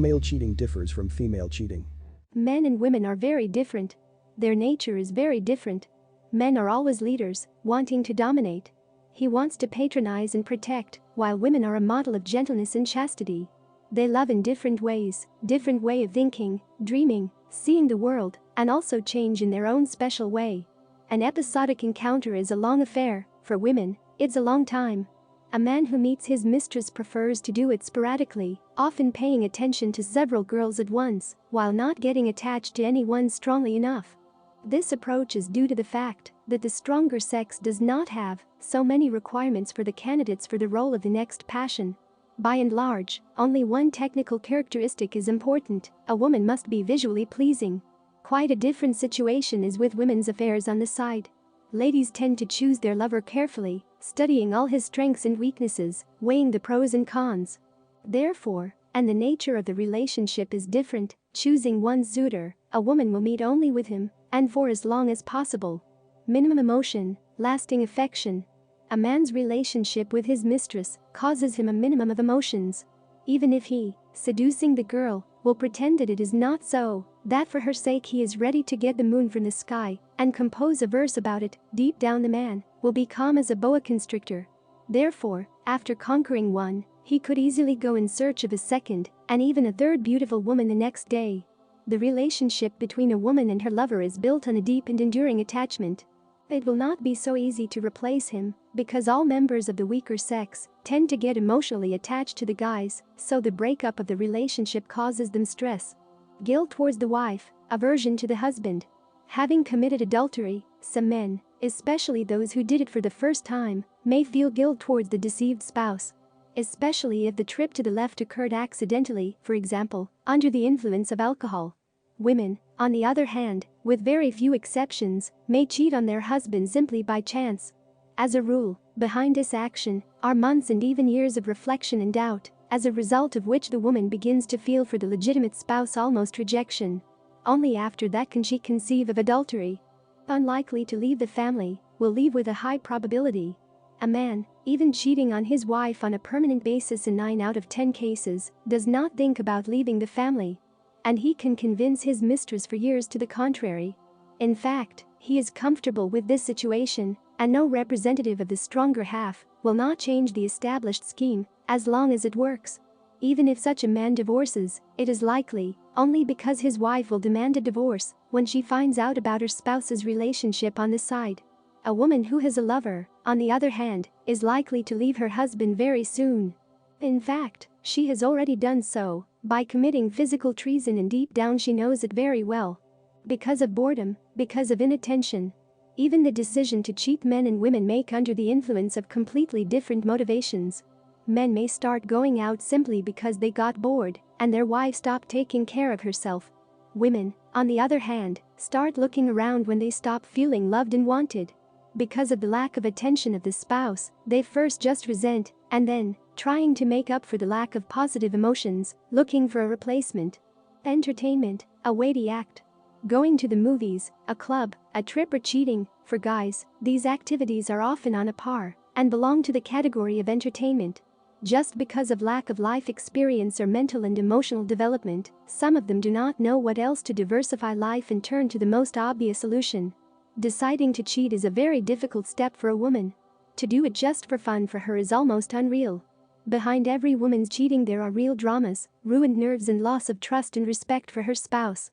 male cheating differs from female cheating? Men and women are very different. Their nature is very different. Men are always leaders, wanting to dominate. He wants to patronize and protect, while women are a model of gentleness and chastity. They love in different ways, different way of thinking, dreaming, seeing the world, and also change in their own special way. An episodic encounter is a long affair. For women, it's a long time. A man who meets his mistress prefers to do it sporadically, often paying attention to several girls at once, while not getting attached to any one strongly enough. This approach is due to the fact that the stronger sex does not have so many requirements for the candidates for the role of the next passion. By and large, only one technical characteristic is important: a woman must be visually pleasing. Quite a different situation is with women's affairs on the side. Ladies tend to choose their lover carefully, studying all his strengths and weaknesses, weighing the pros and cons. Therefore, and the nature of the relationship is different, choosing one suitor, a woman will meet only with him, and for as long as possible. Minimum emotion, lasting affection. A man's relationship with his mistress causes him a minimum of emotions. Even if he, seducing the girl, will pretend that it is not so, that for her sake he is ready to get the moon from the sky and compose a verse about it, deep down the man will be calm as a boa constrictor. Therefore, after conquering one, he could easily go in search of a second and even a third beautiful woman the next day. The relationship between a woman and her lover is built on a deep and enduring attachment. It will not be so easy to replace him, because all members of the weaker sex tend to get emotionally attached to the guys, so the breakup of the relationship causes them stress. Guilt towards the wife, aversion to the husband. Having committed adultery, some men, especially those who did it for the first time, may feel guilt towards the deceived spouse. Especially if the trip to the left occurred accidentally, for example, under the influence of alcohol. Women, on the other hand, with very few exceptions, may cheat on their husband simply by chance. As a rule, behind this action are months and even years of reflection and doubt, as a result of which the woman begins to feel for the legitimate spouse almost rejection. Only after that can she conceive of adultery. Unlikely to leave the family, will leave with a high probability. A man, even cheating on his wife on a permanent basis in 9 out of 10 cases, does not think about leaving the family. And he can convince his mistress for years to the contrary. In fact, he is comfortable with this situation, and no representative of the stronger half will not change the established scheme as long as it works. Even if such a man divorces, it is likely only because his wife will demand a divorce when she finds out about her spouse's relationship on the side. A woman who has a lover, on the other hand, is likely to leave her husband very soon. In fact, she has already done so by committing physical treason, and deep down she knows it very well. Because of boredom, because of inattention. Even the decision to cheat men and women make under the influence of completely different motivations. Men may start going out simply because they got bored and their wife stopped taking care of herself. Women, on the other hand, start looking around when they stop feeling loved and wanted. Because of the lack of attention of the spouse, they first just resent, and then, trying to make up for the lack of positive emotions, looking for a replacement. Entertainment, a weighty act. Going to the movies, a club, a trip, or cheating. For guys, these activities are often on a par and belong to the category of entertainment. Just because of lack of life experience or mental and emotional development, some of them do not know what else to diversify life and turn to the most obvious solution. Deciding to cheat is a very difficult step for a woman. To do it just for fun for her is almost unreal. Behind every woman's cheating there are real dramas, ruined nerves, and loss of trust and respect for her spouse.